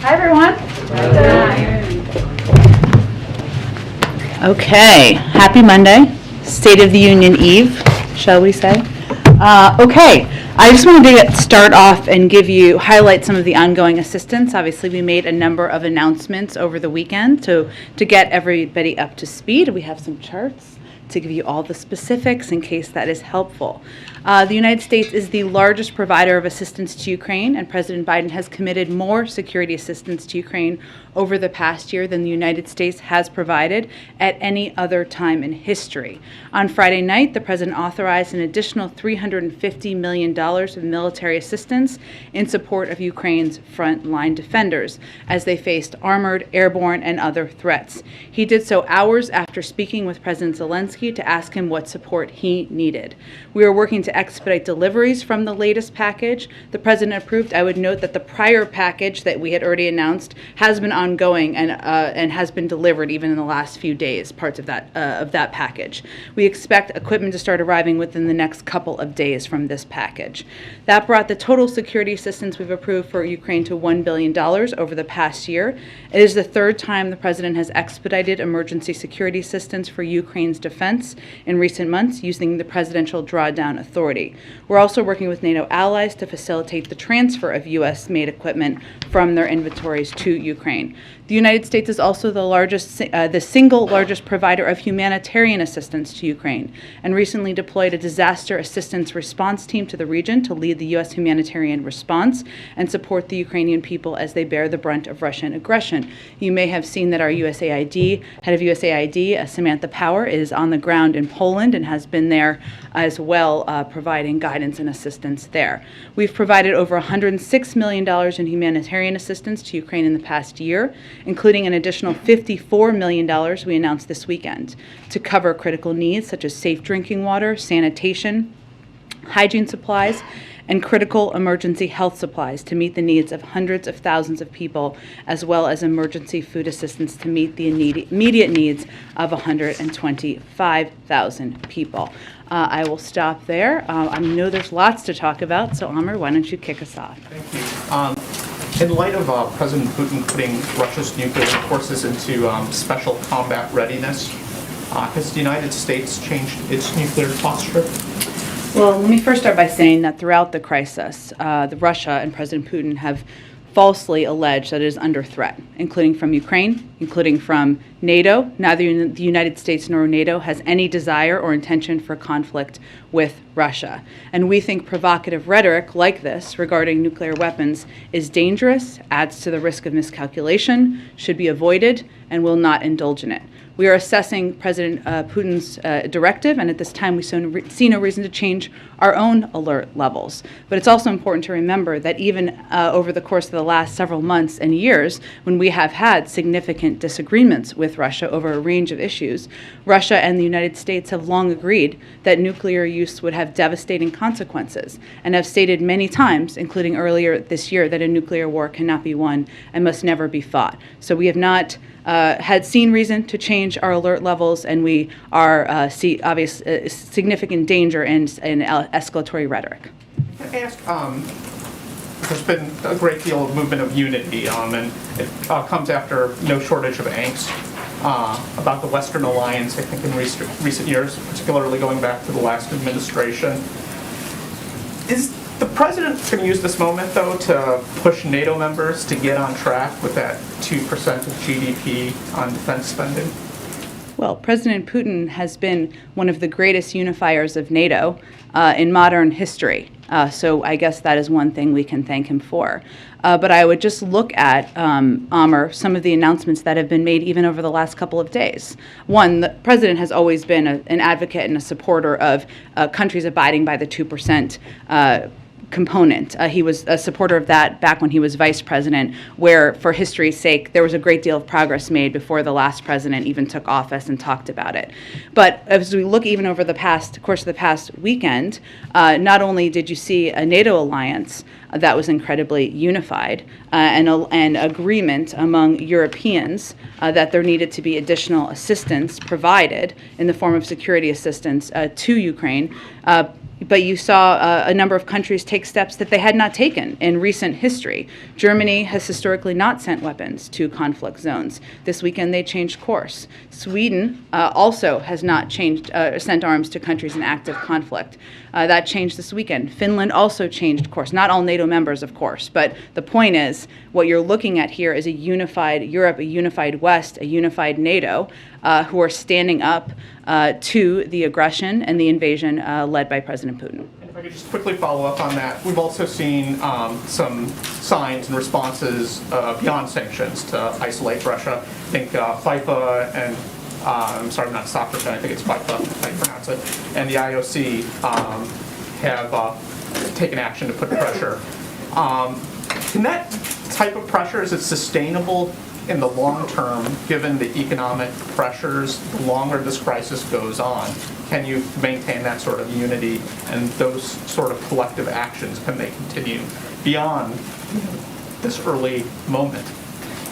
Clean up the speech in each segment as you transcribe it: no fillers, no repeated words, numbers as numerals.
Hi, everyone. Okay, happy Monday, State of the Union Eve, shall we say. Okay, I just wanted to start off and highlight some of the ongoing assistance. Obviously, we made a number of announcements over the weekend to get everybody up to speed. We have some charts to give you all the specifics in case that is helpful. The United States is the largest provider of assistance to Ukraine, and President Biden has committed more security assistance to Ukraine over the past year than the United States has provided at any other time in history. On Friday night, the President authorized an additional $350 million of military assistance in support of Ukraine's frontline defenders as they faced armored, airborne, and other threats. He did so hours after speaking with President Zelensky to ask him what support he needed. We are working to expedite deliveries from the latest package the President approved. I would note that the prior package that we had already announced has been ongoing and has been delivered even in the last few days, parts of that package. We expect equipment to start arriving within the next couple of days from this package. That brought the total security assistance we've approved for Ukraine to $1 billion over the past year. It is the third time the President has expedited emergency security assistance for Ukraine's defense in recent months using the presidential drawdown authority. We're also working with NATO allies to facilitate the transfer of U.S.-made equipment from their inventories to Ukraine. The United States is also the single largest provider of humanitarian assistance to Ukraine, and recently deployed a disaster assistance response team to the region to lead the U.S. humanitarian response and support the Ukrainian people as they bear the brunt of Russian aggression. You may have seen that our head of USAID, Samantha Power, is on the ground in Poland and has been there as well, providing guidance and assistance there. We've provided over $106 million in humanitarian assistance to Ukraine in the past year, including an additional $54 million we announced this weekend to cover critical needs such as safe drinking water, sanitation, hygiene supplies, and critical emergency health supplies to meet the needs of hundreds of thousands of people, as well as emergency food assistance to meet the immediate needs of 125,000 people. I will stop there. I know there's lots to talk about, so Amr, why don't you kick us off? Thank you. In light of President Putin putting Russia's nuclear forces into special combat readiness, has the United States changed its nuclear posture? Well, let me first start by saying that throughout the crisis, Russia and President Putin have falsely alleged that it is under threat, including from Ukraine, including from NATO. Neither the United States nor NATO has any desire or intention for conflict with Russia. And we think provocative rhetoric like this regarding nuclear weapons is dangerous, adds to the risk of miscalculation, should be avoided, and will not indulge in it. We are assessing President Putin's directive, and at this time we see no reason to change our own alert levels. But it's also important to remember that even over the course of the last several months and years, when we have had significant disagreements with Russia over a range of issues, Russia and the United States have long agreed that nuclear use would have devastating consequences, and have stated many times, including earlier this year, that a nuclear war cannot be won and must never be fought. So we have not had seen reason to change our alert levels, and we are see obvious significant danger in escalatory rhetoric. Can I ask, there's been a great deal of movement of unity, and it comes after no shortage of angst about the Western alliance, I think, in recent years, particularly going back to the last administration. Is the president going to use this moment, though, to push NATO members to get on track with that 2% of GDP on defense spending? Well, President Putin has been one of the greatest unifiers of NATO in modern history. So I guess that is one thing we can thank him for. But I would just look at, Amr, some of the announcements that have been made even over the last couple of days. One, the president has always been an advocate and a supporter of countries abiding by the 2% component. He was a supporter of that back when he was vice president, where, for history's sake, there was a great deal of progress made before the last president even took office and talked about it. But as we look even over the course of the past weekend, not only did you see a NATO alliance that was incredibly unified and agreement among Europeans that there needed to be additional assistance provided in the form of security assistance to Ukraine, but you saw a number of countries take steps that they had not taken in recent history. Germany has historically not sent weapons to conflict zones. This weekend they changed course. Sweden also has not sent arms to countries in active conflict. That changed this weekend. Finland also changed course. Not all NATO members, of course, but the point is what you're looking at here is a unified Europe, a unified West, a unified NATO who are standing up to the aggression and the invasion led by President Putin. If I could just quickly follow up on that, we've also seen some signs and responses beyond sanctions to isolate Russia. I think FIFA and I'm sorry, I'm not a soccer fan, I think it's FIFA, if I pronounce it, and the IOC have taken action to put pressure. Can that type of pressure, is it sustainable in the long term, given the economic pressures, the longer this crisis goes on? Can you maintain that sort of unity and those sort of collective actions, can they continue beyond this early moment?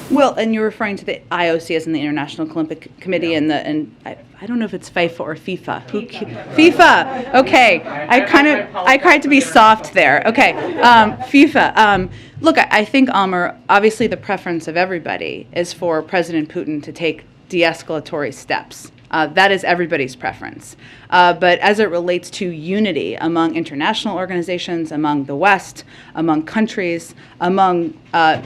Well, and you're referring to the IOC as in the International Olympic Committee, yeah. and I don't know if it's FIFA or FIFA. FIFA. Okay, I tried to be soft there. Okay, FIFA. Look, I think, Amr, obviously the preference of everybody is for President Putin to take de-escalatory steps. That is everybody's preference. But as it relates to unity among international organizations, among the West, among countries, among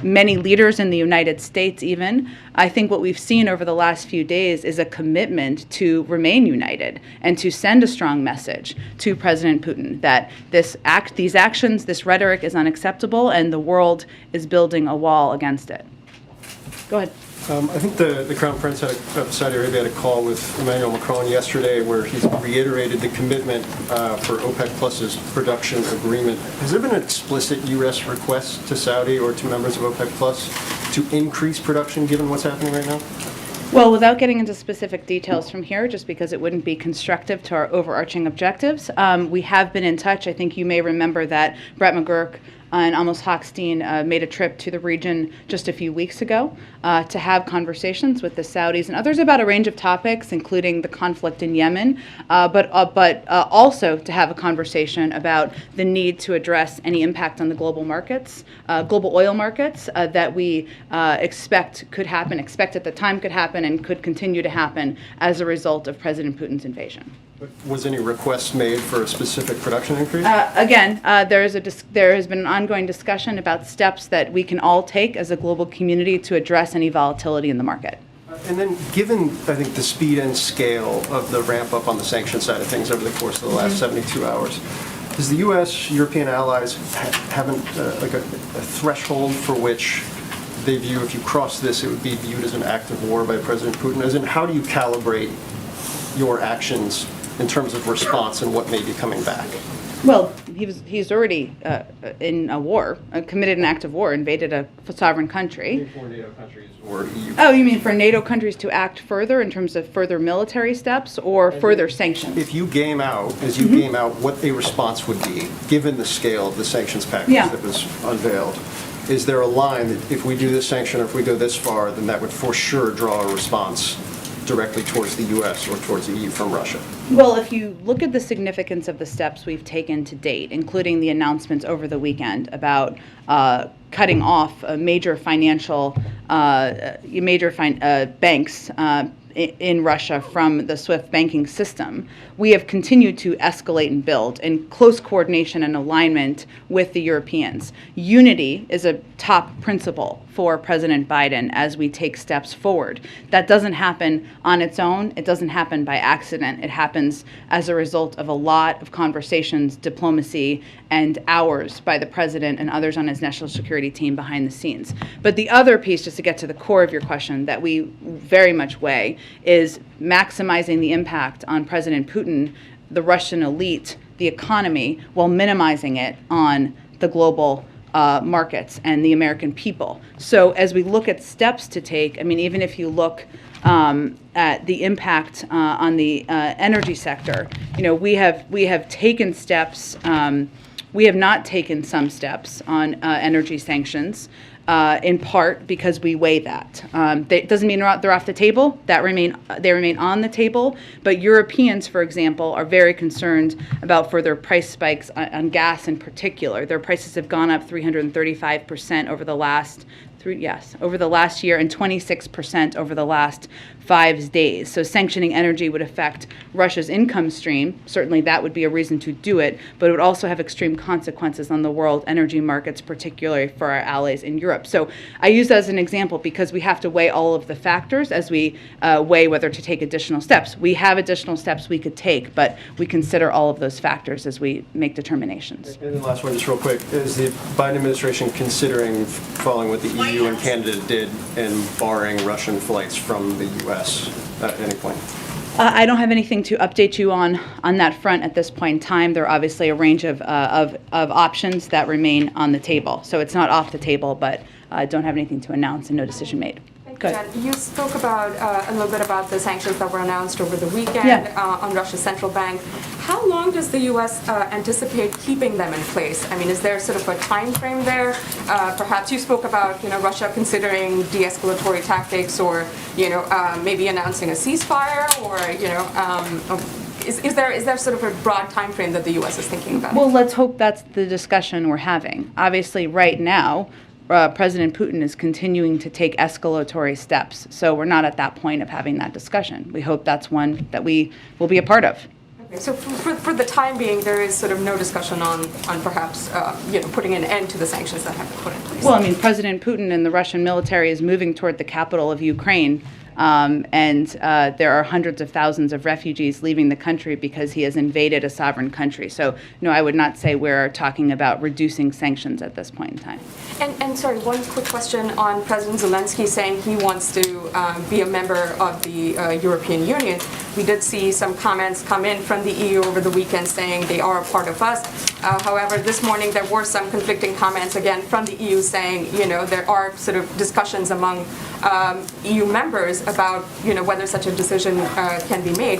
many leaders in the United States even, I think what we've seen over the last few days is a commitment to remain united and to send a strong message to President Putin that these actions, this rhetoric is unacceptable and the world is building a wall against it. Go ahead. I think the Crown Prince of Saudi Arabia had a call with Emmanuel Macron yesterday where he's reiterated the commitment for OPEC Plus's production agreement. Has there been an explicit U.S. request to Saudi or to members of OPEC Plus to increase production given what's happening right now? Well, without getting into specific details from here, just because it wouldn't be constructive to our overarching objectives, we have been in touch. I think you may remember that Brett McGurk and Amos Hochstein made a trip to the region just a few weeks ago to have conversations with the Saudis and others about a range of topics, including the conflict in Yemen, but also to have a conversation about the need to address any impact on the global markets, global oil markets that we expect at the time could happen and could continue to happen as a result of President Putin's invasion. Was any request made for a specific production increase? Again, there has been an ongoing discussion about steps that we can all take as a global community to address any volatility in the market. And then given, I think, the speed and scale of the ramp up on the sanction side of things over the course of the last 72 hours, does the U.S., European allies have a threshold for which they view if you cross this, it would be viewed as an act of war by President Putin? As in, how do you calibrate your actions in terms of response and what may be coming back? Well, he's already in a war, committed an act of war, invaded a sovereign country. For NATO countries or EU? Oh, you mean for NATO countries to act further in terms of further military steps or further sanctions? If you game out, game out what a response would be, given the scale of the sanctions package that was unveiled, is there a line that if we do this sanction or if we go this far, then that would for sure draw a response directly towards the U.S. or towards the EU from Russia? Well, if you look at the significance of the steps we've taken to date, including the announcements over the weekend about cutting off major financial banks in Russia from the SWIFT banking system, we have continued to escalate and build in close coordination and alignment with the Europeans. Unity is a top principle for President Biden as we take steps forward. That doesn't happen on its own. It doesn't happen by accident. It happens as a result of a lot of conversations, diplomacy, and hours by the president and others on his national security team behind the scenes. But the other piece, just to get to the core of your question, that we very much weigh is maximizing the impact on President Putin, the Russian elite, the economy, while minimizing it on the global markets and the American people. So as we look at steps to take, I mean, even if you look at the impact on the energy sector, you know, we have taken steps. We have not taken some steps on energy sanctions. in part because we weigh that. That doesn't mean they're off the table. They remain on the table. But Europeans, for example, are very concerned about further price spikes on gas in particular. Their prices have gone up 335% over the last year and 26% over the last 5 days. So sanctioning energy would affect Russia's income stream. Certainly that would be a reason to do it, but it would also have extreme consequences on the world energy markets, particularly for our allies in Europe. So I use that as an example because we have to weigh all of the factors as we weigh whether to take additional steps. We have additional steps we could take, but we consider all of those factors as we make determinations. And the last one, just real quick, is the Biden administration considering following what the EU and Canada did and barring Russian flights from the U.S. at any point? I don't have anything to update you on that front at this point in time. There are obviously a range of options that remain on the table. So it's not off the table, but I don't have anything to announce and no decision made. Jen, you spoke about a little bit about the sanctions that were announced over the weekend on Russia's central bank. How long does the U.S. Anticipate keeping them in place? I mean, is there sort of a time frame there? Perhaps you spoke about Russia considering de-escalatory tactics, or maybe announcing a ceasefire, or Is there sort of a broad time frame that the U.S. is thinking about? Well, let's hope that's the discussion we're having. Obviously, right now, President Putin is continuing to take escalatory steps. So we're not at that point of having that discussion. We hope that's one that we will be a part of. Okay, so for the time being, there is sort of no discussion on perhaps putting an end to the sanctions that have been put in place. Well, I mean, President Putin and the Russian military is moving toward the capital of Ukraine. And there are hundreds of thousands of refugees leaving the country because he has invaded a sovereign country. So, no, I would not say we're talking about reducing sanctions at this point in time. And sorry, one quick question on President Zelensky saying he wants to be a member of the European Union. We did see some comments come in from the EU over the weekend saying they are a part of us. However, this morning there were some conflicting comments again from the EU saying, there are sort of discussions among EU members about, whether such a decision can be made.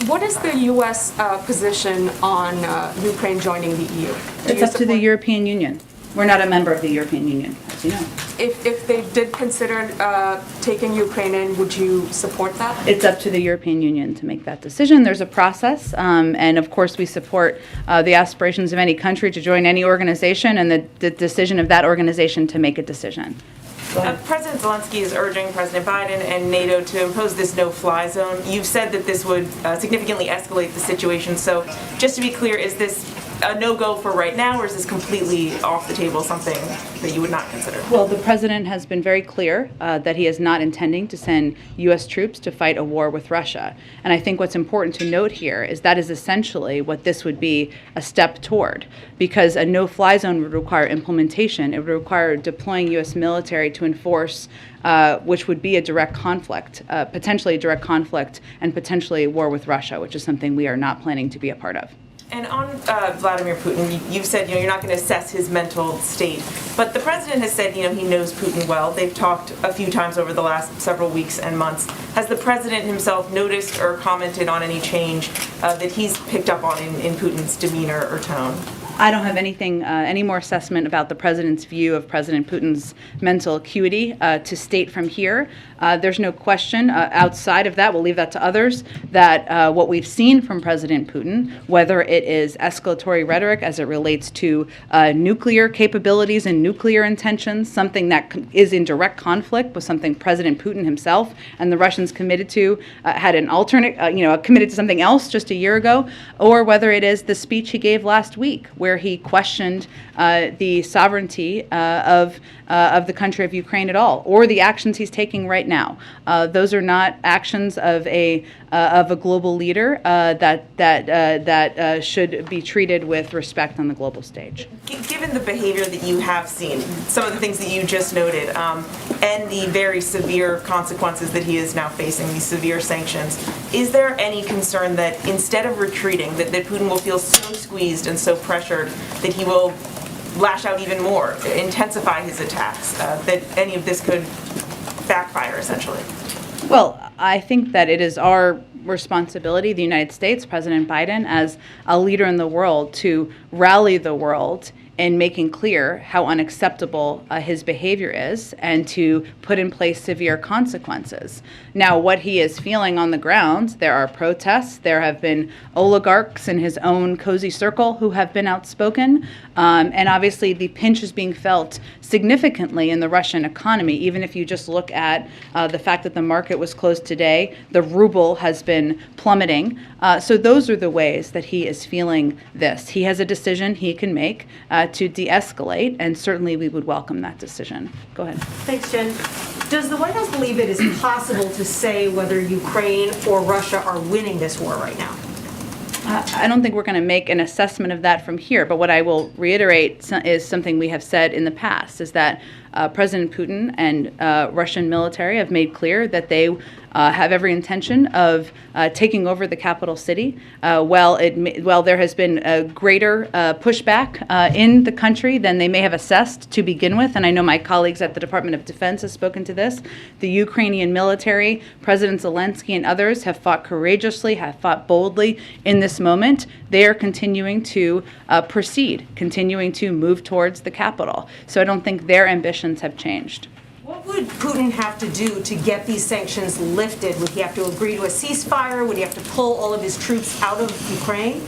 What is the U.S. Position on Ukraine joining the EU? It's up to the European Union. We're not a member of the European Union, as you know. If they did consider taking Ukraine in, would you support that? It's up to the European Union to make that decision. There's a process, and of course we support the aspirations of any country to join any organization and the decision of that organization to make a decision. President Zelensky is urging President Biden and NATO to impose this no-fly zone. You've said that this would significantly escalate the situation. So just to be clear, is this a no-go for right now, or is this completely off the table, something that you would not consider? Well, the president has been very clear that he is not intending to send U.S. troops to fight a war with Russia. And I think what's important to note here is that is essentially what this would be a step toward, because a no-fly zone would require implementation. It would require deploying U.S. military to enforce which would be a direct conflict, potentially a direct conflict, and potentially a war with Russia, which is something we are not planning to be a part of. And on Vladimir Putin, you've said you're not going to assess his mental state, but the president has said he knows Putin well. They've talked a few times over the last several weeks and months. Has the president himself noticed or commented on any change that he's picked up on in Putin's demeanor or tone? I don't have anything, any more assessment about the president's view of President Putin's mental acuity to state from here. There's no question outside of that, we'll leave that to others, that what we've seen from President Putin, whether it is escalatory rhetoric as it relates to nuclear capabilities and nuclear intentions, something that is in direct conflict with something President Putin himself and the Russians committed to, had an alternate, committed to something else just a year ago, or whether it is the speech he gave last week, where he questioned the sovereignty of the country of Ukraine at all, or the actions he's taking right now. Those are not actions of a global leader that should be treated with respect on the global stage. Given the behavior that you have seen, some of the things that you just noted, and the very severe consequences that he is now facing, these severe sanctions, is there any concern that instead of retreating, that Putin will feel so squeezed and so pressured that he will lash out even more, intensify his attacks, that any of this could backfire, essentially? Well, I think that it is our responsibility, the United States, President Biden, as a leader in the world, to rally the world in making clear how unacceptable his behavior is and to put in place severe consequences. Now, what he is feeling on the ground, there are protests. There have been oligarchs in his own cozy circle who have been outspoken. And obviously, the pinch is being felt significantly in the Russian economy. Even if you just look at the fact that the market was closed today, the ruble has been plummeting. So those are the ways that he is feeling this. He has a decision he can make to de-escalate, and certainly we would welcome that decision. Go ahead. Thanks, Jen. Does the White House believe it is possible to say whether Ukraine or Russia are winning this war right now? I don't think we're going to make an assessment of that from here, but what I will reiterate is something we have said in the past, is that President Putin and Russian military have made clear that they have every intention of taking over the capital city. While there has been a greater pushback in the country than they may have assessed to begin with, and I know my colleagues at the Department of Defense have spoken to this, the Ukrainian military, President Zelensky and others have fought courageously, have fought boldly in this moment. They are continuing to proceed, continuing to move towards the capital. So I don't think their ambitions have changed. What would Putin have to do to get these sanctions lifted? Would he have to agree to a ceasefire? Would he have to pull all of his troops out of Ukraine?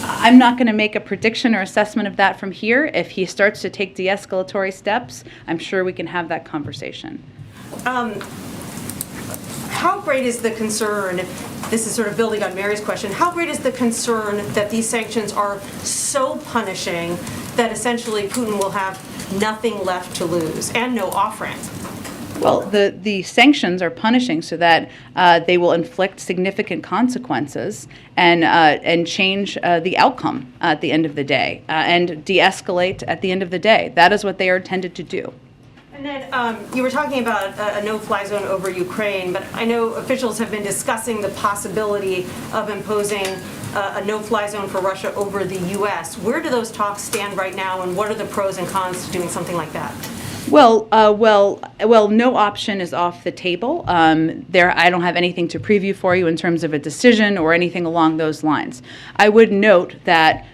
I'm not going to make a prediction or assessment of that from here. If he starts to take de-escalatory steps, I'm sure we can have that conversation. How great is the concern, this is sort of building on Mary's question, how great is the concern that these sanctions are so punishing that essentially Putin will have nothing left to lose and no off-ramp? Well, the sanctions are punishing so that they will inflict significant consequences and change the outcome at the end of the day and de-escalate at the end of the day. That is what they are intended to do. And then you were talking about a no-fly zone over Ukraine, but I know officials have been discussing the possibility of imposing a no-fly zone for Russia over the U.S. Where do those talks stand right now, and what are the pros and cons to doing something like that? Well, no option is off the table. I don't have anything to preview for you in terms of a decision or anything along those lines. I would note that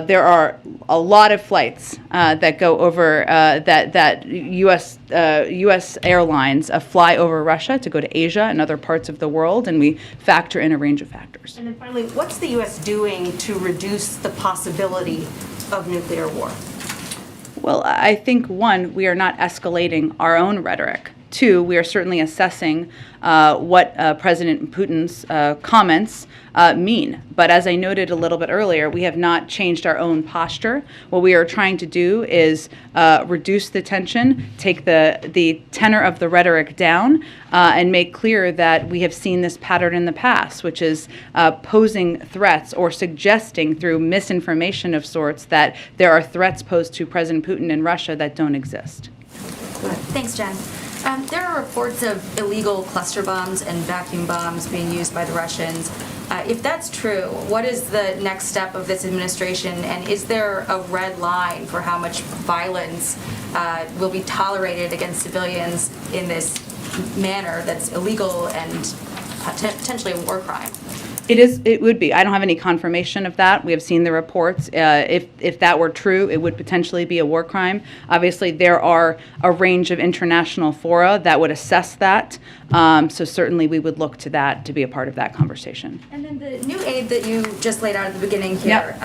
there are a lot of flights that go over that U.S. airlines fly over Russia to go to Asia and other parts of the world, and we factor in a range of factors. And then finally, what's the U.S. doing to reduce the possibility of nuclear war? Well, I think, one, we are not escalating our own rhetoric. Two, we are certainly assessing what President Putin's comments mean. But as I noted a little bit earlier, we have not changed our own posture. What we are trying to do is reduce the tension, take the tenor of the rhetoric down, and make clear that we have seen this pattern in the past, which is posing threats or suggesting through misinformation of sorts that there are threats posed to President Putin and Russia that don't exist. Thanks, Jen. There are reports of illegal cluster bombs and vacuum bombs being used by the Russians. If that's true, what is the next step of this administration, and is there a red line for how much violence will be tolerated against civilians in this manner that's illegal and potentially a war crime? It would be. I don't have any confirmation of that. We have seen the reports. If that were true, it would potentially be a war crime. Obviously, there are a range of international fora that would assess that. So certainly we would look to that to be a part of that conversation. And then the new aid that you just laid out at the beginning here,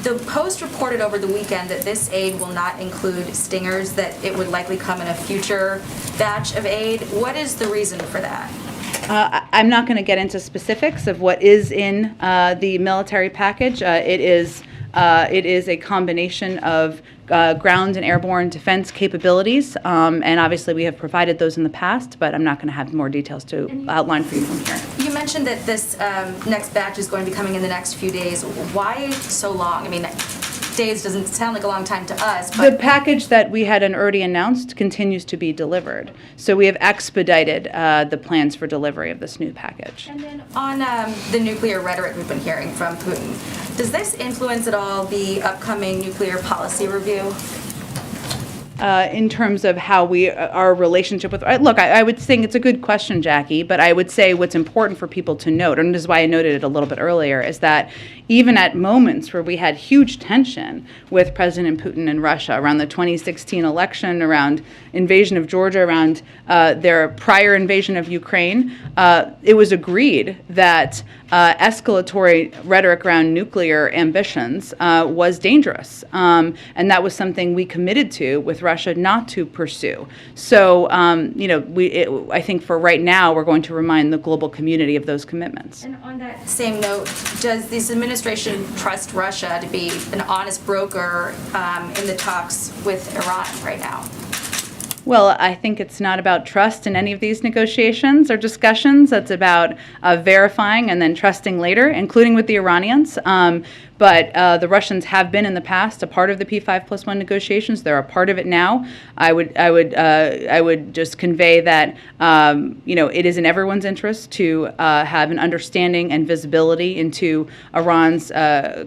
the Post reported over the weekend that this aid will not include stingers, that it would likely come in a future batch of aid. What is the reason for that? I'm not going to get into specifics of what is in the military package. It is a combination of ground and airborne defense capabilities, and obviously we have provided those in the past, but I'm not going to have more details to outline for you from here. You mentioned that this next batch is going to be coming in the next few days. Why so long? I mean, days doesn't sound like a long time to us, but the package that we had already announced continues to be delivered. So we have expedited the plans for delivery of this new package. And then on the nuclear rhetoric we've been hearing from Putin, does this influence at all the upcoming nuclear policy review? in terms of how our relationship with, look, I would think it's a good question, Jackie, but I would say what's important for people to note, and this is why I noted it a little bit earlier, is that even at moments where we had huge tension with President Putin and Russia around the 2016 election, around invasion of Georgia, around their prior invasion of Ukraine, it was agreed that escalatory rhetoric around nuclear ambitions was dangerous. And that was something we committed to with Russia not to pursue. So, I think for right now, we're going to remind the global community of those commitments. And on that same note, does this administration trust Russia to be an honest broker in the talks with Iran right now? Well, I think it's not about trust in any of these negotiations or discussions. It's about verifying and then trusting later, including with the Iranians. But the Russians have been in the past a part of the P5+1 negotiations. They're a part of it now. I would just convey that it is in everyone's interest to have an understanding and visibility into Iran's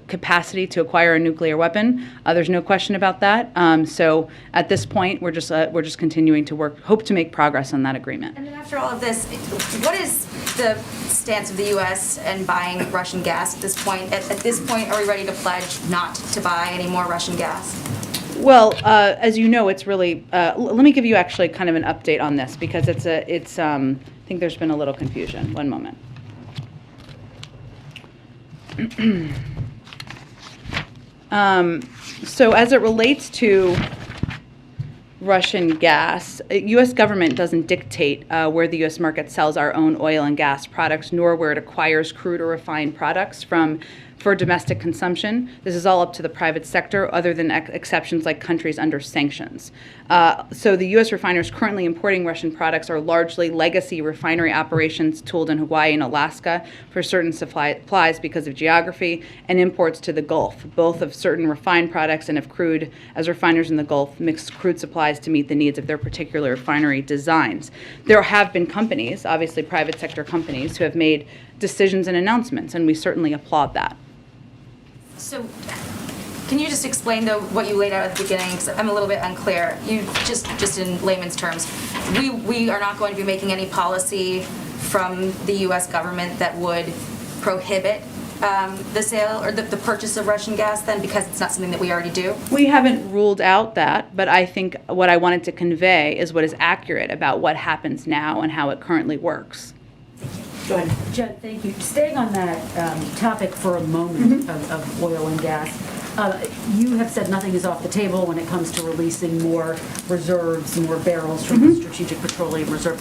capacity to acquire a nuclear weapon. There's no question about that. So at this point, we're just continuing to hope to make progress on that agreement. And then after all of this, what is the stance of the U.S. and buying Russian gas at this point? At this point, are we ready to pledge not to buy any more Russian gas? Well, as you know, it's really. Let me give you actually kind of an update on this because I think there's been a little confusion. One moment. So as it relates to Russian gas, U.S. government doesn't dictate where the U.S. market sells our own oil and gas products, nor where it acquires crude or refined products for domestic consumption. This is all up to the private sector, other than exceptions like countries under sanctions. So the U.S. refiners currently importing Russian products are largely legacy refinery operations tooled in Hawaii and Alaska for certain supplies because of geography, and imports to the Gulf, both of certain refined products and of crude, as refiners in the Gulf mix crude supplies to meet the needs of their particular refinery designs. There have been companies, obviously private sector companies, who have made decisions and announcements, and we certainly applaud that. So, can you just explain, though, what you laid out at the beginning? Because I'm a little bit unclear. You just in layman's terms, we are not going to be making any policy from the U.S. government that would prohibit the sale or the purchase of Russian gas, then, because it's not something that we already do? We haven't ruled out that, but I think what I wanted to convey is what is accurate about what happens now and how it currently works. Go ahead. Jen, thank you. Staying on that topic for a moment of oil and gas, you have said nothing is off the table when it comes to releasing more reserves, more barrels from the Strategic Petroleum Reserve.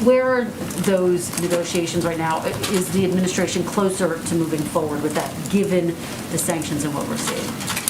Where are those negotiations right now? Is the administration closer to moving forward with that, given the sanctions and what we're seeing?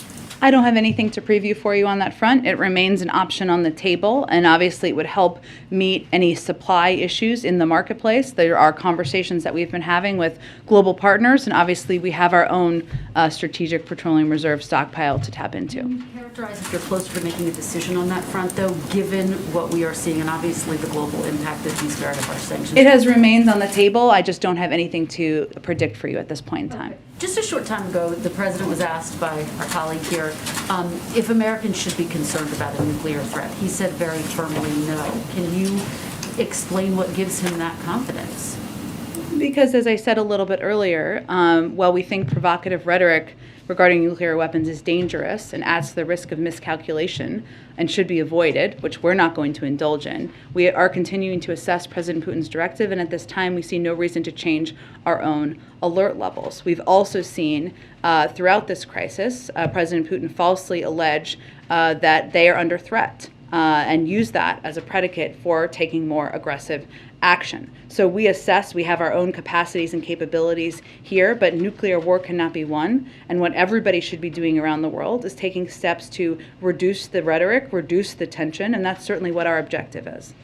I don't have anything to preview for you on that front. It remains an option on the table, and obviously it would help meet any supply issues in the marketplace. There are conversations that we've been having with global partners, and obviously we have our own strategic petroleum reserve stockpile to tap into. Can you characterize if you're closer to making a decision on that front, though, given what we are seeing and obviously the global impact of these very harsh sanctions? It has remained on the table. I just don't have anything to predict for you at this point in time. Okay. Just a short time ago, the president was asked by our colleague here if Americans should be concerned about a nuclear threat. He said very firmly no. Can you explain what gives him that confidence? Because, as I said a little bit earlier, while we think provocative rhetoric regarding nuclear weapons is dangerous and adds to the risk of miscalculation and should be avoided, which we're not going to indulge in, we are continuing to assess President Putin's directive, and at this time we see no reason to change our own alert levels. We've also seen throughout this crisis, President Putin falsely allege that they are under threat and use that as a predicate for taking more aggressive action. So we assess, we have our own capacities and capabilities here, but nuclear war cannot be won. And what everybody should be doing around the world is taking steps to reduce the rhetoric, reduce the tension, and that's certainly what our objective is.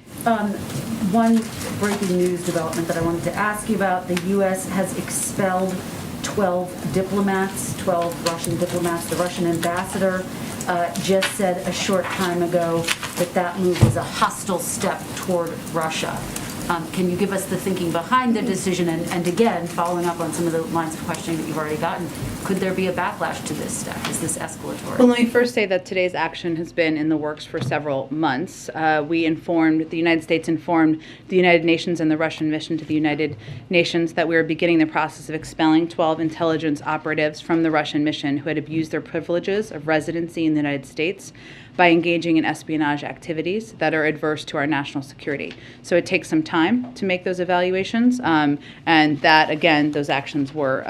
One breaking news development that I wanted to ask you about, the U.S. has expelled 12 diplomats, 12 Russian diplomats. The Russian ambassador just said a short time ago that move was a hostile step toward Russia. Can you give us the thinking behind the decision? And again, following up on some of the lines of questioning that you've already gotten, could there be a backlash to this step? Is this escalatory? Well, let me first say that today's action has been in the works for several months. The United States informed the United Nations and the Russian mission to the United Nations that we were beginning the process of expelling 12 intelligence operatives from the Russian mission who had abused their privileges of residency in the United States by engaging in espionage activities that are adverse to our national security. So it takes some time to make those evaluations, and that, again, those actions were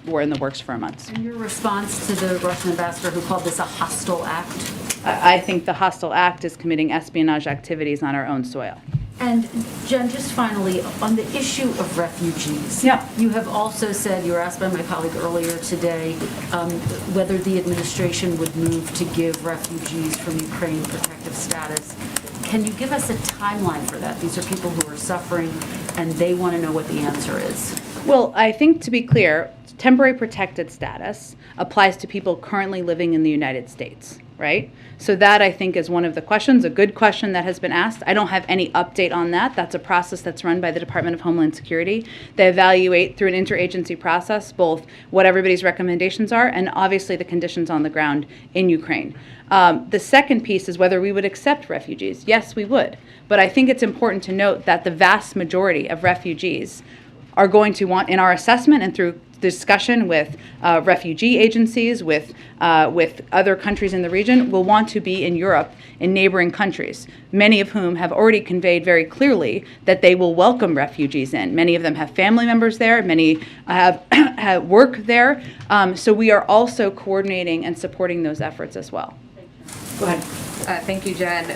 in the works for months. And your response to the Russian ambassador who called this a hostile act? I think the hostile act is committing espionage activities on our own soil. And Jen, just finally, on the issue of refugees. Yeah. You have also said, you were asked by my colleague earlier today, whether the administration would move to give refugees from Ukraine protective status. Can you give us a timeline for that? These are people who are suffering, and they want to know what the answer is. Well, I think, to be clear, temporary protected status applies to people currently living in the United States, right? So that, I think, is one of the questions, a good question that has been asked. I don't have any update on that. That's a process that's run by the Department of Homeland Security. They evaluate through an interagency process both what everybody's recommendations are and obviously the conditions on the ground in Ukraine. The second piece is whether we would accept refugees. Yes, we would. But I think it's important to note that the vast majority of refugees are going to want, in our assessment and through discussion with refugee agencies, with other countries in the region, will want to be in Europe, in neighboring countries, many of whom have already conveyed very clearly that they will welcome refugees in. Many of them have family members there, many have work there. So we are also coordinating and supporting those efforts as well. Go ahead. Thank you, Jen.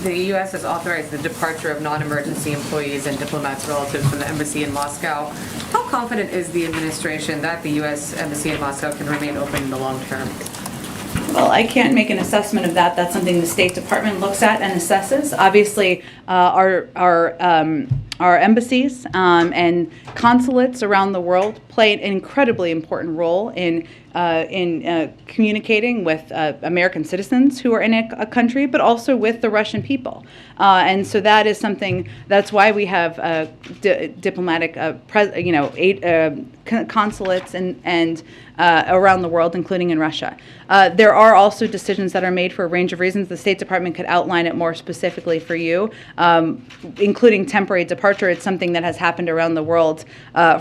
The U.S. has authorized the departure of non-emergency employees and diplomats relative from the embassy in Moscow. How confident is the administration that the U.S. embassy in Moscow can remain open in the long term? Well, I can't make an assessment of that. That's something the State Department looks at and assesses. Obviously, our embassies and consulates around the world play an incredibly important role in communicating with American citizens who are in a country, but also with the Russian people. And so that is something. That's why we have diplomatic, consulates and around the world, including in Russia. There are also decisions that are made for a range of reasons. The State Department could outline it more specifically for you, including temporary departure. It's something that has happened around the world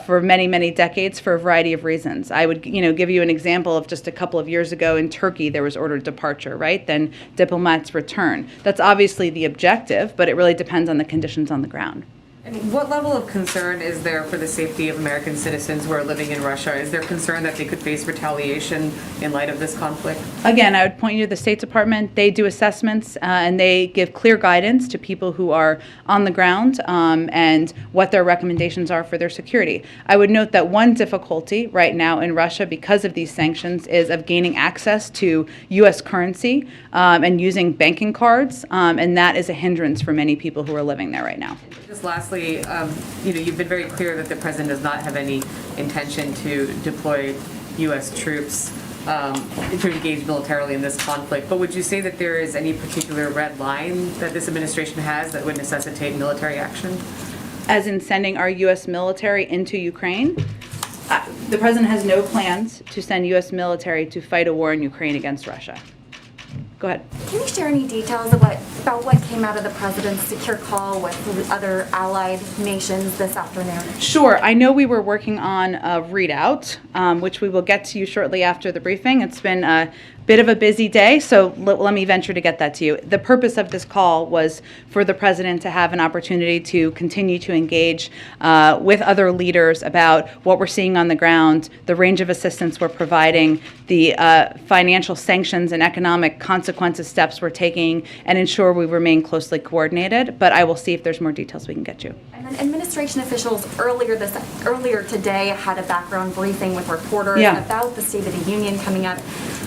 for many, many decades for a variety of reasons. I would, give you an example of just a couple of years ago in Turkey, there was ordered departure, right? Then diplomats return. That's obviously the objective, but it really depends on the conditions on the ground. And what level of concern is there for the safety of American citizens who are living in Russia? Is there concern that they could face retaliation in light of this conflict? Again, I would point you to the State Department. They do assessments and they give clear guidance to people who are on the ground and what their recommendations are for their security. I would note that one difficulty right now in Russia because of these sanctions is of gaining access to U.S. currency and using banking cards, and that is a hindrance for many people who are living there right now. Just lastly, you've been very clear that the president does not have any intention to deploy U.S. troops to engage militarily in this conflict. But would you say that there is any particular red line that this administration has that would necessitate military action? As in sending our U.S. military into Ukraine? The president has no plans to send U.S. military to fight a war in Ukraine against Russia. Go ahead. Can you share any details about what came out of the president's secure call with other allied nations this afternoon? Sure. I know we were working on a readout, which we will get to you shortly after the briefing. It's been a bit of a busy day, so let me venture to get that to you. The purpose of this call was for the president to have an opportunity to continue to engage with other leaders about what we're seeing on the ground, the range of assistance we're providing, the financial sanctions and economic consequences steps we're taking, and ensure we remain closely coordinated. But I will see if there's more details we can get you. And then administration officials earlier today had a background briefing with reporters about the State of the Union coming up.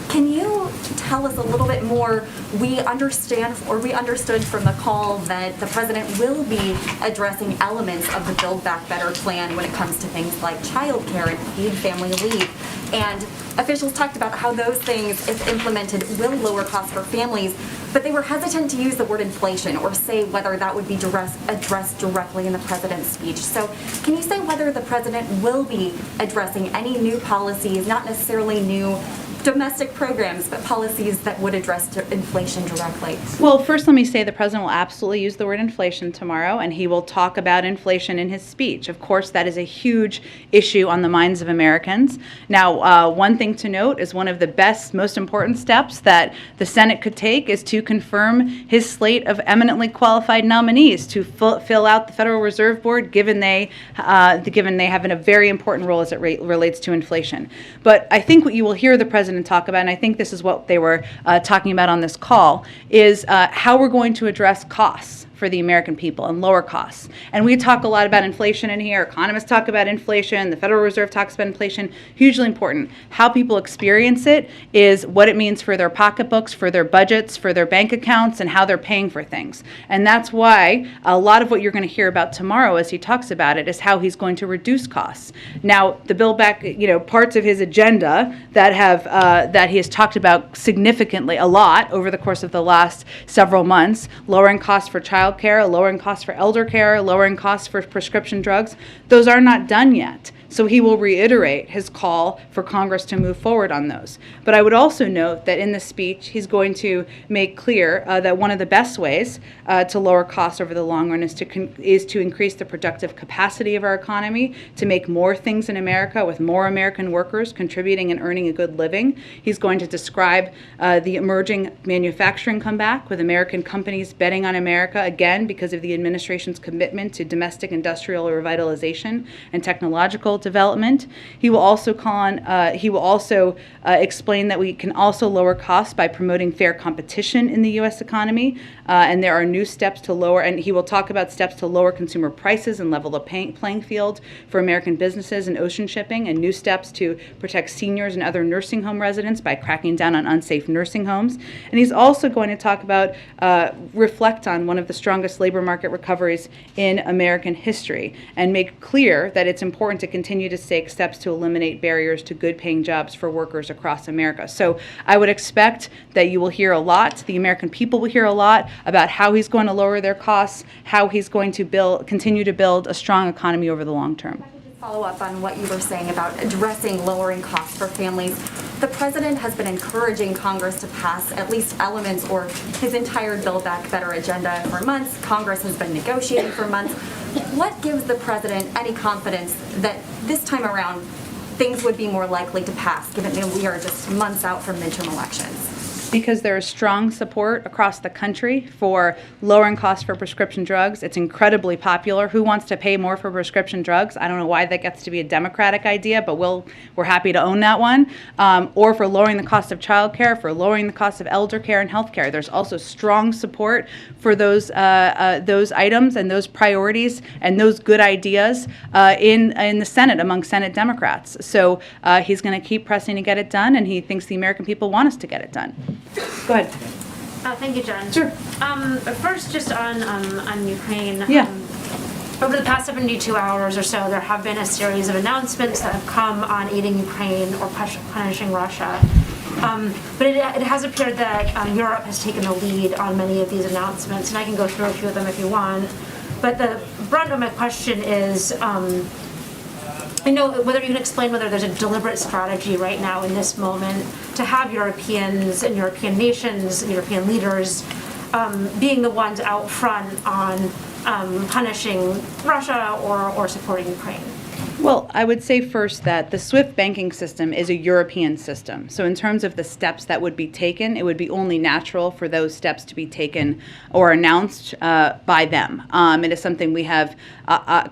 Can you tell us a little bit more? We understood from the call that the president will be addressing elements of the Build Back Better plan when it comes to things like childcare and paid family leave. And officials talked about how those things, if implemented, will lower costs for families, but they were hesitant to use the word inflation or say whether that would be addressed directly in the president's speech. So can you say whether the president will be addressing any new policies, not necessarily new domestic programs, but policies that would address inflation directly? Well, first let me say the president will absolutely use the word inflation tomorrow, and he will talk about inflation in his speech. Of course, that is a huge issue on the minds of Americans. Now, one thing to note is one of the best, most important steps that the Senate could take is to confirm his slate of eminently qualified nominees to fill out the Federal Reserve Board, given they have a very important role as it relates to inflation. But I think what you will hear the president talk about, and I think this is what they were talking about on this call, is how we're going to address costs for the American people and lower costs. And we talk a lot about inflation in here. Economists talk about inflation. The Federal Reserve talks about inflation. Hugely important. How people experience it is what it means for their pocketbooks, for their budgets, for their bank accounts, and how they're paying for things. And that's why a lot of what you're going to hear about tomorrow as he talks about it is how he's going to reduce costs. Now, the Build Back, parts of his agenda that he has talked about significantly a lot over the course of the last several months, lowering costs for child care, lowering costs for elder care, lowering costs for prescription drugs, those are not done yet. So he will reiterate his call for Congress to move forward on those. But I would also note that in the speech, he's going to make clear that one of the best ways to lower costs over the long run is to increase the productive capacity of our economy, to make more things in America with more American workers contributing and earning a good living. He's going to describe the emerging manufacturing comeback with American companies betting on America again because of the administration's commitment to domestic industrial revitalization and technological development. He will also explain that we can also lower costs by promoting fair competition in the U.S. economy, and there are new steps to lower, and he will talk about steps to lower consumer prices and level the playing field for American businesses and ocean shipping, and new steps to protect seniors and other nursing home residents by cracking down on unsafe nursing homes. And he's also going to talk about, reflect on one of the strongest labor market recoveries in American history, and make clear that it's important to continue to take steps to eliminate barriers to good-paying jobs for workers across America. So I would expect that you will hear a lot, the American people will hear a lot about how he's going to lower their costs, how he's going to continue to build a strong economy over the long term. Follow up on what you were saying about addressing lowering costs for families. The president has been encouraging Congress to pass at least elements or his entire Build Back Better agenda for months. Congress has been negotiating for months. What gives the president any confidence that this time around things would be more likely to pass, given that we are just months out from midterm elections? Because there is strong support across the country for lowering costs for prescription drugs. It's incredibly popular. Who wants to pay more for prescription drugs? I don't know why that gets to be a Democratic idea, but we're happy to own that one. Or for lowering the cost of child care, for lowering the cost of elder care and health care. There's also strong support for those items and those priorities and those good ideas in the Senate among Senate Democrats. So he's going to keep pressing to get it done, and he thinks the American people want us to get it done. Go ahead. Thank you, Jen. Sure. First, just on Ukraine. Yeah. Over the past 72 hours or so, there have been a series of announcements that have come on aiding Ukraine or punishing Russia. But it has appeared that Europe has taken the lead on many of these announcements, and I can go through a few of them if you want. But the brunt of my question is, I know whether you can explain whether there's a deliberate strategy right now in this moment to have Europeans and European nations and European leaders being the ones out front on punishing Russia or supporting Ukraine. Well, I would say first that the SWIFT banking system is a European system. So in terms of the steps that would be taken, it would be only natural for those steps to be taken or announced by them. It is something we have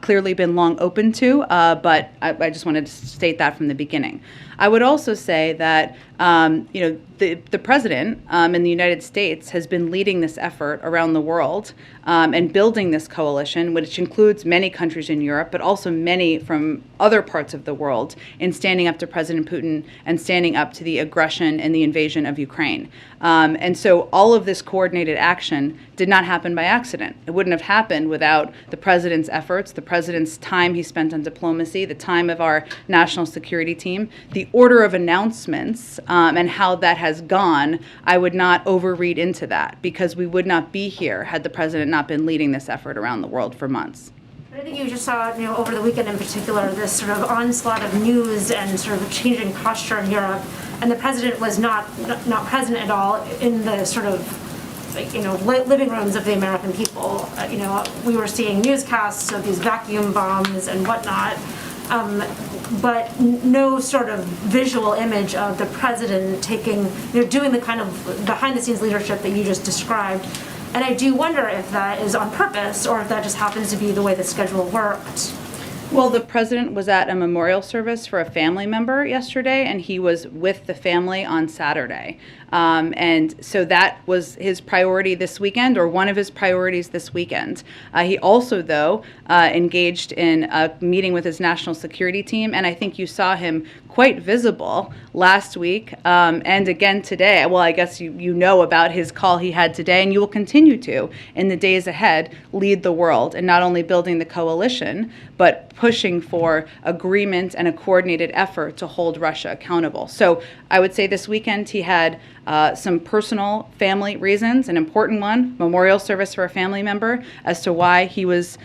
clearly been long open to, but I just wanted to state that from the beginning. I would also say that the president in the United States has been leading this effort around the world and building this coalition, which includes many countries in Europe, but also many from other parts of the world, in standing up to President Putin and standing up to the aggression and the invasion of Ukraine. And so all of this coordinated action did not happen by accident. It wouldn't have happened without the president's efforts, the president's time he spent on diplomacy, the time of our national security team, the order of announcements, and how that has gone. I would not overread into that, because we would not be here had the president not been leading this effort around the world for months. I think you just saw, over the weekend in particular, this sort of onslaught of news and sort of changing posture in Europe, and the president was not present at all in the sort of, living rooms of the American people. We were seeing newscasts of these vacuum bombs and whatnot, but no sort of visual image of the president doing the kind of behind-the-scenes leadership that you just described. And I do wonder if that is on purpose or if that just happens to be the way the schedule worked. Well, the president was at a memorial service for a family member yesterday, and he was with the family on Saturday. And so that was his priority this weekend, or one of his priorities this weekend. He also, though, engaged in a meeting with his national security team, and I think you saw him quite visible last week and again today. Well, I guess you know about his call he had today, and you will continue to, in the days ahead, lead the world in not only building the coalition, but pushing for agreement and a coordinated effort to hold Russia accountable. So I would say this weekend he had some personal family reasons, an important one, memorial service for a family member, as to why he was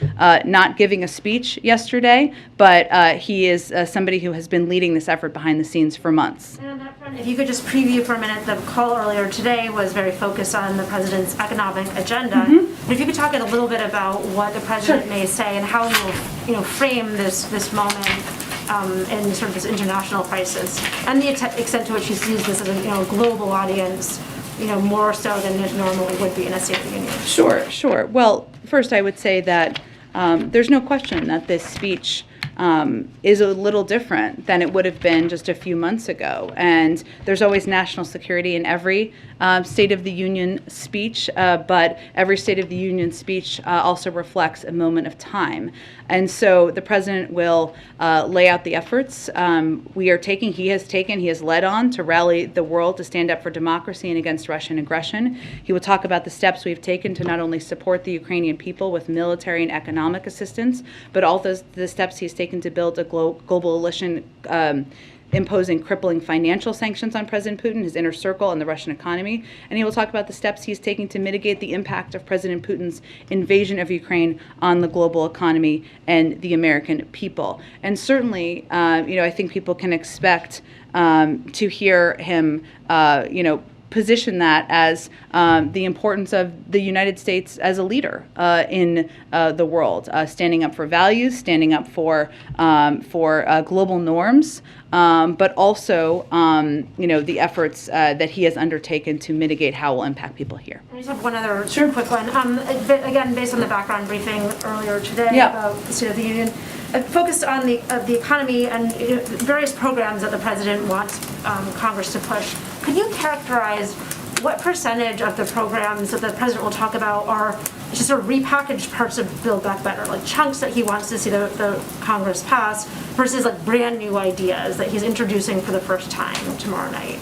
not giving a speech yesterday, but he is somebody who has been leading this effort behind the scenes for months. And on that front, if you could just preview for a minute, the call earlier today was very focused on the president's economic agenda. Mm-hmm. But if you could talk a little bit about what the president may say and how he will frame this moment in sort of this international crisis, and the extent to which he sees this as a global audience, more so than it normally would be in a State of the Union. Sure. Well, first I would say that there's no question that this speech is a little different than it would have been just a few months ago. And there's always national security in every State of the Union speech, but every State of the Union speech also reflects a moment of time. And so the president will lay out the efforts he has led on to rally the world to stand up for democracy and against Russian aggression. He will talk about the steps we've taken to not only support the Ukrainian people with military and economic assistance, but also the steps he's taken to build a global coalition imposing crippling financial sanctions on President Putin, his inner circle, and the Russian economy. And he will talk about the steps he's taking to mitigate the impact of President Putin's invasion of Ukraine on the global economy and the American people. And certainly, I think people can expect to hear him, position that as the importance of the United States as a leader in the world, standing up for values, standing up for global norms, but also the efforts that he has undertaken to mitigate how it will impact people here. I just have one other quick one. Again, based on the background briefing earlier today about the State of the Union, focused on the economy and various programs that the president wants Congress to push. Could you characterize what percentage of the programs that the president will talk about are just sort of repackaged parts of Build Back Better, like chunks that he wants to see the Congress pass, versus like brand new ideas that he's introducing for the first time tomorrow night?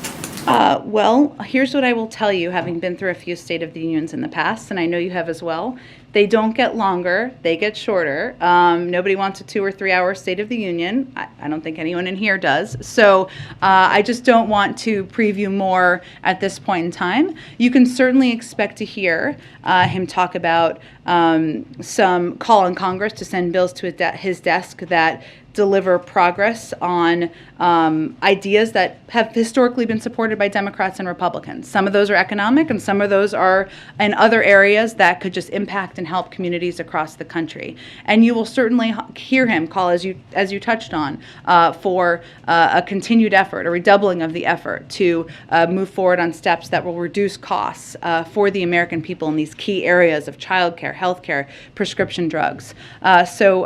Well, here's what I will tell you, having been through a few State of the Unions in the past, and I know you have as well. They don't get longer, they get shorter. Nobody wants a 2 or 3 hour State of the Union. I don't think anyone in here does. So I just don't want to preview more at this point in time. You can certainly expect to hear him talk about some call on Congress to send bills to his desk that deliver progress on ideas that have historically been supported by Democrats and Republicans. Some of those are economic, and some of those are in other areas that could just impact and help communities across the country. And you will certainly hear him call, as you touched on, for a continued effort, a redoubling of the effort to move forward on steps that will reduce costs for the American people in these key areas of childcare, healthcare, prescription drugs. So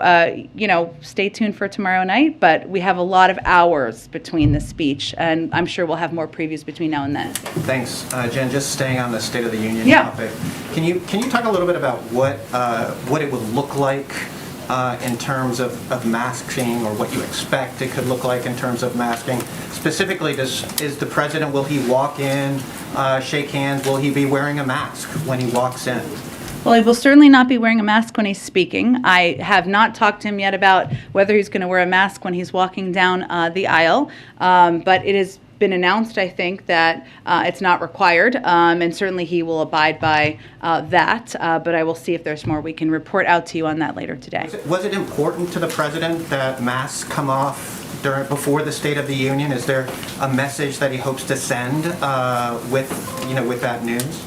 stay tuned for tomorrow. tomorrow night, but we have a lot of hours between the speech, and I'm sure we'll have more previews between now and then. Thanks, Jen. Just staying on the State of the Union Yeah. topic, can you talk a little bit about what it would look like in terms of masking, or what you expect it could look like in terms of masking? Specifically, is the president, will he walk in, shake hands? Will he be wearing a mask when he walks in? Well, he will certainly not be wearing a mask when he's speaking. I have not talked to him yet about whether he's going to wear a mask when he's walking down the aisle, but it has been announced, I think, that it's not required, and certainly he will abide by that, but I will see if there's more. We can report out to you on that later today. Was it important to the president that masks come off before the State of the Union? Is there a message that he hopes to send with that news?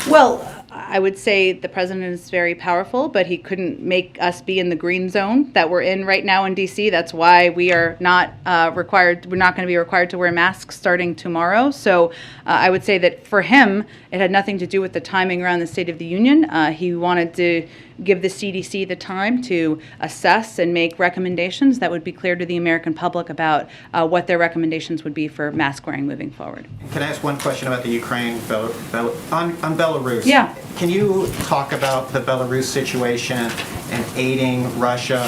Well, I would say the president is very powerful, but he couldn't make us be in the green zone that we're in right now in D.C. That's why we are not required. We're not going to be required to wear masks starting tomorrow. So I would say that for him, it had nothing to do with the timing around the State of the Union. He wanted to give the CDC the time to assess and make recommendations that would be clear to the American public about what their recommendations would be for mask wearing moving forward. Can I ask one question about the Ukraine, on Belarus? Yeah. Can you talk about the Belarus situation and aiding Russia?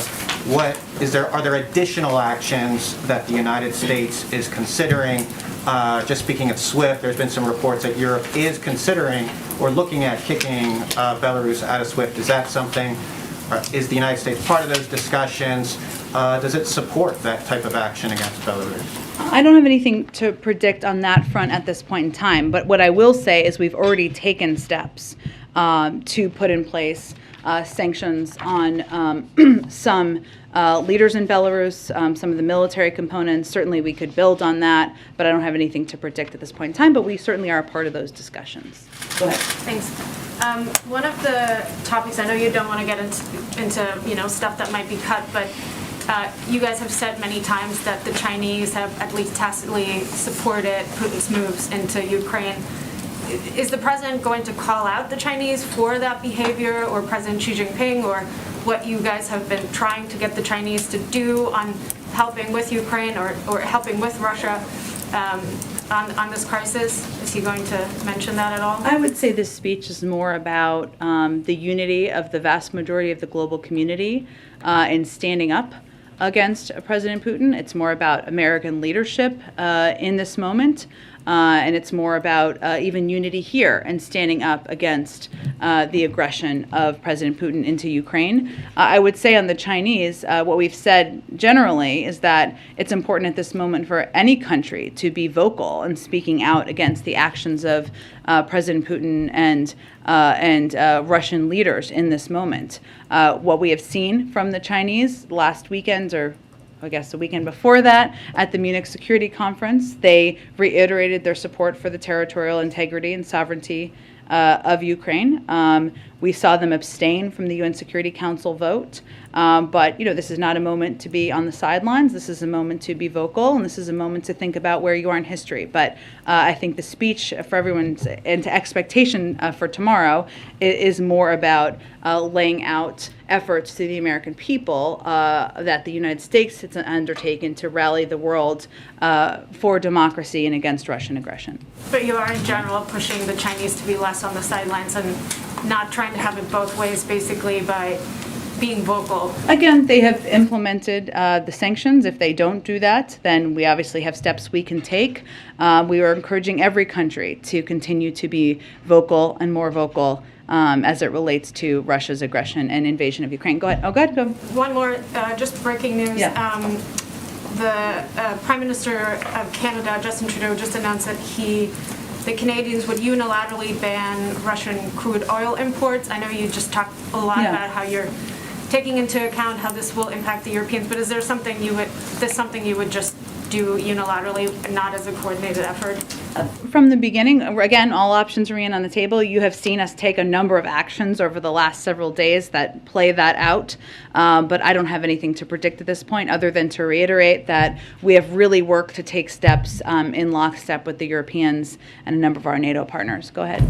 Are there additional actions that the United States is considering? Just speaking of SWIFT, there's been some reports that Europe is considering or looking at kicking Belarus out of SWIFT. Is that something, is the United States part of those discussions? Does it support that type of action against Belarus? I don't have anything to predict on that front at this point in time, but what I will say is we've already taken steps to put in place sanctions on some leaders in Belarus, some of the military components. Certainly we could build on that, but I don't have anything to predict at this point in time, but we certainly are a part of those discussions. Go ahead. Thanks. One of the topics, I know you don't want to get into stuff that might be cut, but you guys have said many times that the Chinese have at least tacitly supported Putin's moves into Ukraine. Is the president going to call out the Chinese for that behavior, or President Xi Jinping, or what you guys have been trying to get the Chinese to do on helping with Ukraine or helping with Russia on this crisis? Is he going to mention that at all? I would say this speech is more about the unity of the vast majority of the global community in standing up against President Putin. It's more about American leadership in this moment. And it's more about even unity here and standing up against the aggression of President Putin into Ukraine. I would say on the Chinese, what we've said generally is that it's important at this moment for any country to be vocal and speaking out against the actions of President Putin and Russian leaders in this moment. What we have seen from the Chinese last weekend, or I guess the weekend before that, at the Munich Security Conference, they reiterated their support for the territorial integrity and sovereignty of Ukraine. We saw them abstain from the UN Security Council vote. But, this is not a moment to be on the sidelines. This is a moment to be vocal, and this is a moment to think about where you are in history. But I think the speech for everyone's and to expectation for tomorrow is more about laying out efforts to the American people that the United States has undertaken to rally the world for democracy and against Russian aggression. But you are in general pushing the Chinese to be less on the sidelines and not trying to have it both ways, basically, by being vocal. Again, they have implemented the sanctions. If they don't do that, then we obviously have steps we can take. We are encouraging every country to continue to be vocal and more vocal as it relates to Russia's aggression and invasion of Ukraine. Go ahead. Oh, go ahead. Go. One more, just breaking news. Yeah. The Prime Minister of Canada, Justin Trudeau, just announced that the Canadians would unilaterally ban Russian crude oil imports. I know you just talked a lot about how you're taking into account how this will impact the Europeans, but is there something you would just do unilaterally, not as a coordinated effort? From the beginning, again, all options remain on the table. You have seen us take a number of actions over the last several days that play that out, but I don't have anything to predict at this point other than to reiterate that we have really worked to take steps in lockstep with the Europeans and a number of our NATO partners. Go ahead.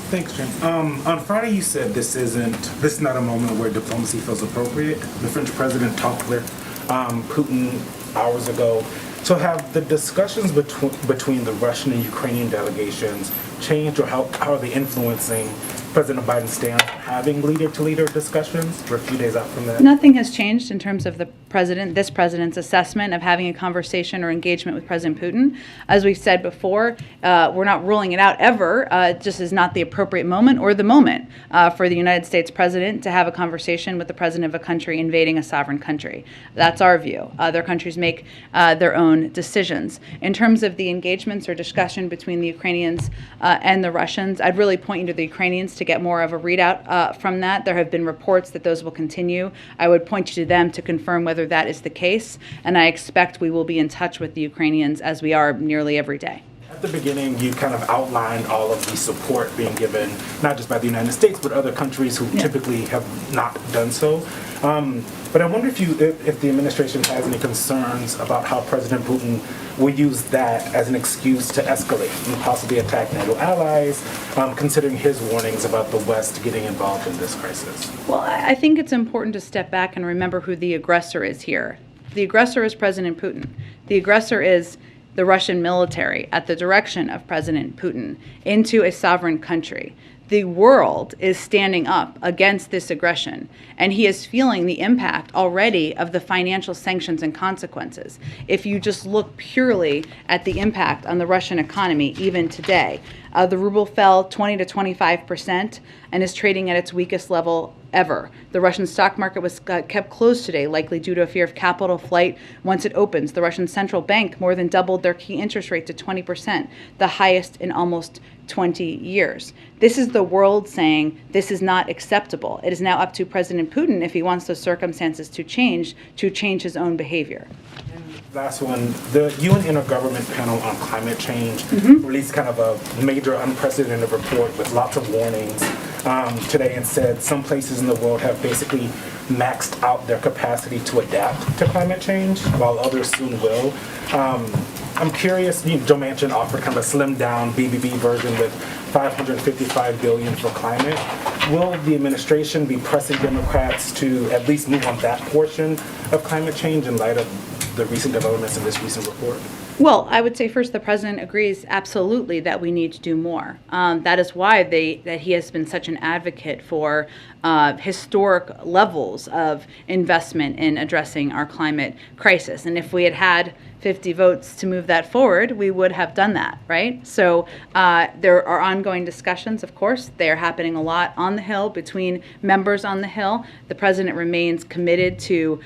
Thanks, Jen. On Friday, you said this is not a moment where diplomacy feels appropriate. The French president talked Putin hours ago. So have the discussions between the Russian and Ukrainian delegations changed, or how are they influencing President Biden's stance on having leader-to-leader discussions? We're a few days out from that. Nothing has changed in terms of this president's assessment of having a conversation or engagement with President Putin. As we said before, we're not ruling it out ever. It just is not the appropriate moment or the moment for the United States president to have a conversation with the president of a country invading a sovereign country. That's our view. Other countries make their own decisions. In terms of the engagements or discussion between the Ukrainians and the Russians, I'd really point you to the Ukrainians to get more of a readout from that. There have been reports that those will continue. I would point you to them to confirm whether that is the case, and I expect we will be in touch with the Ukrainians as we are nearly every day. At the beginning, you kind of outlined all of the support being given, not just by the United States, but other countries who typically have not done so. But I wonder if the administration has any concerns about how President Putin will use that as an excuse to escalate and possibly attack NATO allies, considering his warnings about the West getting involved in this crisis. Well, I think it's important to step back and remember who the aggressor is here. The aggressor is President Putin. The aggressor is the Russian military at the direction of President Putin into a sovereign country. The world is standing up against this aggression, and he is feeling the impact already of the financial sanctions and consequences. If you just look purely at the impact on the Russian economy, even today, the ruble fell 20 to 25% and is trading at its weakest level ever. The Russian stock market was kept closed today, likely due to a fear of capital flight once it opens. The Russian central bank more than doubled their key interest rate to 20%, the highest in almost 20 years. This is the world saying this is not acceptable. It is now up to President Putin, if he wants those circumstances to change his own behavior. Last one, the UN Intergovernment Panel on Climate Change released kind of a major unprecedented report with lots of warnings today, and said some places in the world have basically maxed out their capacity to adapt to climate change, while others soon will. I'm curious, Joe Manchin offered kind of a slimmed down BBB version with $555 billion for climate. Will the administration be pressing Democrats to at least move on that portion of climate change in light of the recent developments in this recent report? Well, I would say first the president agrees absolutely that we need to do more. That is why that he has been such an advocate for historic levels of investment in addressing our climate crisis. And if we had 50 votes to move that forward, we would have done that, right? So there are ongoing discussions, of course. They are happening a lot on the Hill between members on the Hill. The president remains committed to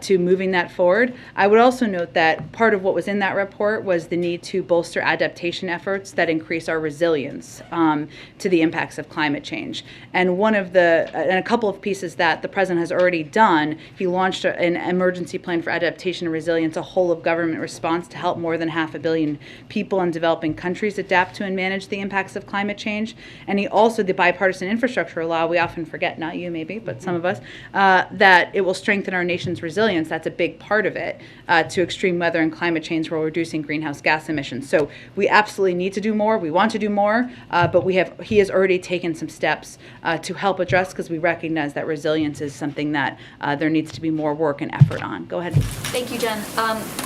moving that forward. I would also note that part of what was in that report was the need to bolster adaptation efforts that increase our resilience to the impacts of climate change. And a couple of pieces that the president has already done, he launched an emergency plan for adaptation and resilience, a whole of government response to help more than 500 million people in developing countries adapt to and manage the impacts of climate change. And he also, the bipartisan infrastructure law, we often forget, not you maybe, but some of us, that it will strengthen our nation's resilience. That's a big part of it, to extreme weather and climate change while reducing greenhouse gas emissions. So we absolutely need to do more. We want to do more, but he has already taken some steps to help address, because we recognize that resilience is something that there needs to be more work and effort on. Go ahead. Thank you, Jen.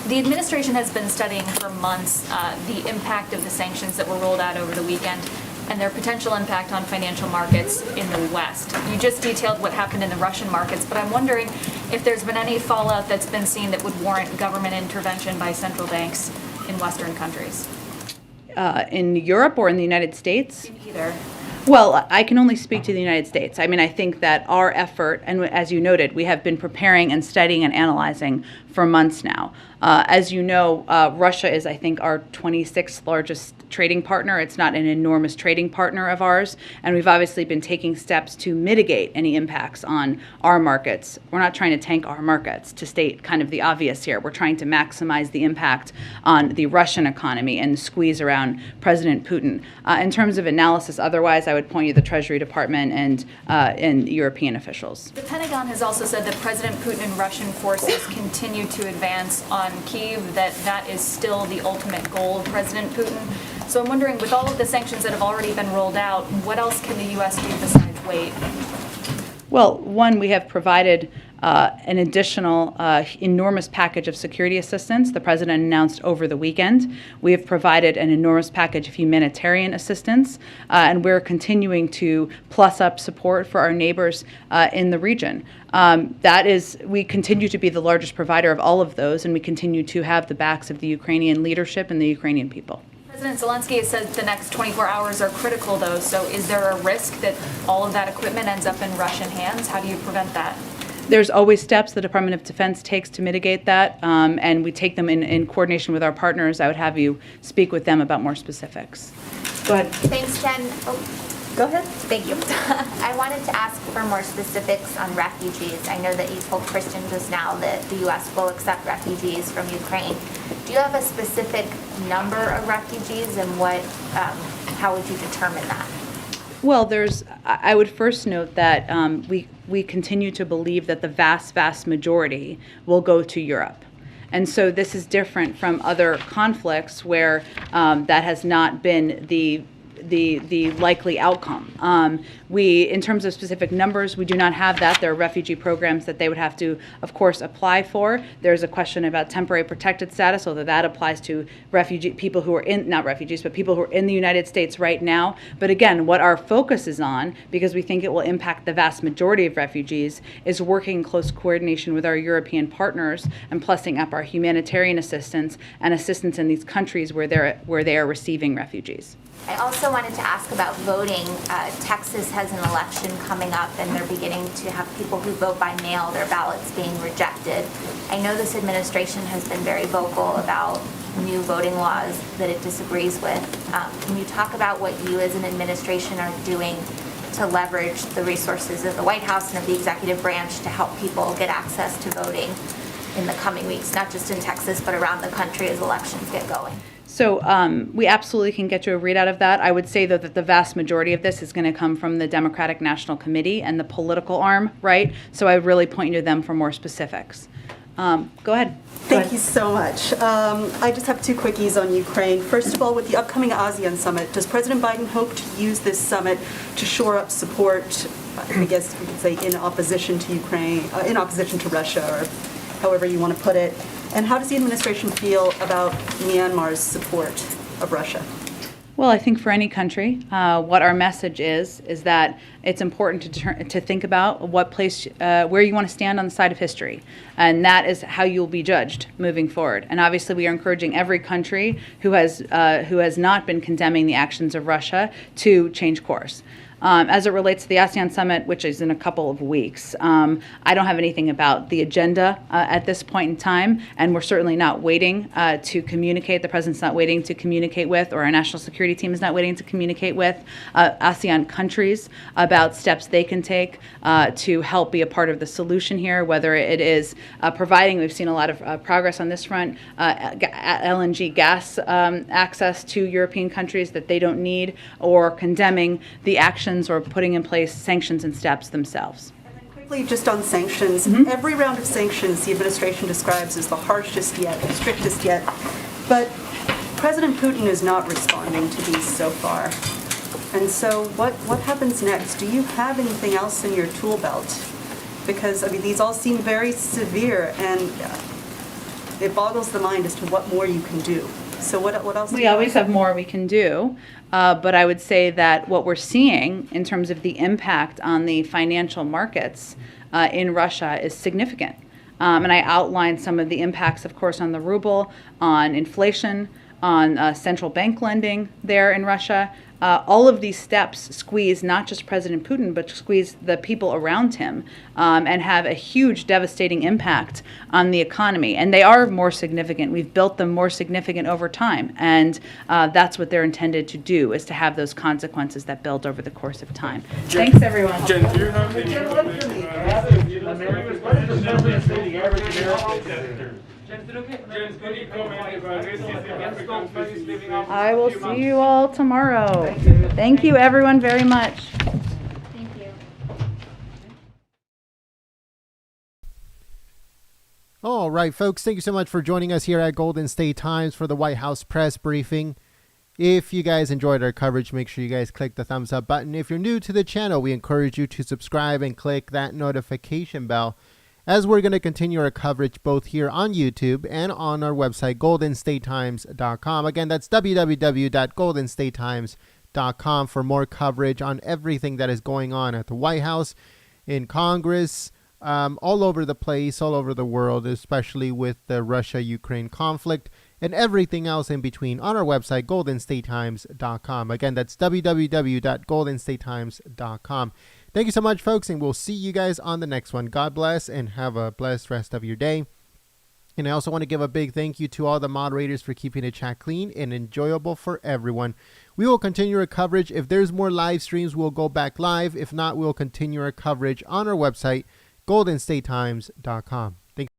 The administration has been studying for months the impact of the sanctions that were rolled out over the weekend and their potential impact on financial markets in the West. You just detailed what happened in the Russian markets, but I'm wondering if there's been any fallout that's been seen that would warrant government intervention by central banks in Western countries. In Europe or in the United States? In either. Well, I can only speak to the United States. I mean, I think that our effort, and as you noted, we have been preparing and studying and analyzing for months now. As you know, Russia is, I think, our 26th largest trading partner. It's not an enormous trading partner of ours, and we've obviously been taking steps to mitigate any impacts on our markets. We're not trying to tank our markets, to state kind of the obvious here. We're trying to maximize the impact on the Russian economy and the squeeze around President Putin. In terms of analysis, otherwise, I would point you to the Treasury Department and European officials. The Pentagon has also said that President Putin and Russian forces continue to advance on Kyiv, that is still the ultimate goal of President Putin. So I'm wondering, with all of the sanctions that have already been rolled out, what else can the U.S. do besides wait? Well, one, we have provided an additional enormous package of security assistance the president announced over the weekend. We have provided an enormous package of humanitarian assistance, and we're continuing to plus up support for our neighbors in the region. We continue to be the largest provider of all of those, and we continue to have the backs of the Ukrainian leadership and the Ukrainian people. President Zelensky has said the next 24 hours are critical, though, so is there a risk that all of that equipment ends up in Russian hands? How do you prevent that? There's always steps the Department of Defense takes to mitigate that, and we take them in coordination with our partners. I would have you speak with them about more specifics. Go ahead. Thanks, Jen. Go ahead. Thank you. I wanted to ask for more specifics on refugees. I know that you told Christian just now that the U.S. will accept refugees from Ukraine. Do you have a specific number of refugees, and how would you determine that? Well, I would first note that we continue to believe that the vast majority will go to Europe. And so this is different from other conflicts where that has not been the likely outcome. In terms of specific numbers, we do not have that. There are refugee programs that they would have to, of course, apply for. There's a question about temporary protected status, although that applies to people who are not refugees, but people who are in the United States right now. But again, what our focus is on, because we think it will impact the vast majority of refugees, is working in close coordination with our European partners and plussing up our humanitarian assistance and assistance in these countries where they are receiving refugees. I also wanted to ask about voting. Texas has an election coming up, and they're beginning to have people who vote by mail, their ballots being rejected. I know this administration has been very vocal about new voting laws that it disagrees with. Can you talk about what you as an administration are doing to leverage the resources of the White House and of the executive branch to help people get access to voting in the coming weeks, not just in Texas, but around the country as elections get going? So we absolutely can get you a readout of that. I would say, though, that the vast majority of this is going to come from the Democratic National Committee and the political arm, right? So I would really point you to them for more specifics. Go ahead. Thank you so much. I just have two quickies on Ukraine. First of all, with the upcoming ASEAN summit, does President Biden hope to use this summit to shore up support, I guess we could say, in opposition to Ukraine, in opposition to Russia, or however you want to put it? And how does the administration feel about Myanmar's support of Russia? Well, I think for any country, what our message is that it's important to think about where you want to stand on the side of history, and that is how you'll be judged moving forward. And obviously, we are encouraging every country who has not been condemning the actions of Russia to change course. As it relates to the ASEAN summit, which is in a couple of weeks, I don't have anything about the agenda at this point in time, and we're certainly not waiting to communicate. The president's not waiting to communicate with, or our national security team is not waiting to communicate with ASEAN countries about steps they can take to help be a part of the solution here, whether it is providing, we've seen a lot of progress on this front, LNG gas access to European countries that they don't need, or condemning the actions or putting in place sanctions and steps themselves. And then quickly, just on sanctions, every round of sanctions the administration describes as the harshest yet, the strictest yet, but President Putin is not responding to these so far. And so what happens next? Do you have anything else in your tool belt? Because, I mean, these all seem very severe, and it boggles the mind as to what more you can do. So what else do you have? We always have more we can do, but I would say that what we're seeing in terms of the impact on the financial markets in Russia is significant. And I outlined some of the impacts, of course, on the ruble, on inflation, on central bank lending there in Russia. All of these steps squeeze not just President Putin, but squeeze the people around him and have a huge devastating impact on the economy. And they are more significant. We've built them more significant over time. And that's what they're intended to do, is to have those consequences that build over the course of time. Thanks, everyone. Jen, do you have any... I will see you all tomorrow. Thank you, everyone, very much. Thank you. All right, folks, thank you so much for joining us here at Golden State Times for the White House press briefing. If you guys enjoyed our coverage, make sure you guys click the thumbs up button. If you're new to the channel, we encourage you to subscribe and click that notification bell. as we're going to continue our coverage both here on YouTube and on our website, goldenstatetimes.com. Again, that's www.goldenstatetimes.com for more coverage on everything that is going on at the White House, in Congress, all over the place, all over the world, especially with the Russia-Ukraine conflict and everything else in between on our website, goldenstatetimes.com. Again, that's www.goldenstatetimes.com. Thank you so much, folks, and we'll see you guys on the next one. God bless and have a blessed rest of your day. And I also want to give a big thank you to all the moderators for keeping the chat clean and enjoyable for everyone. We will continue our coverage. If there's more live streams, we'll go back live. If not, we'll continue our coverage on our website, goldenstatetimes.com.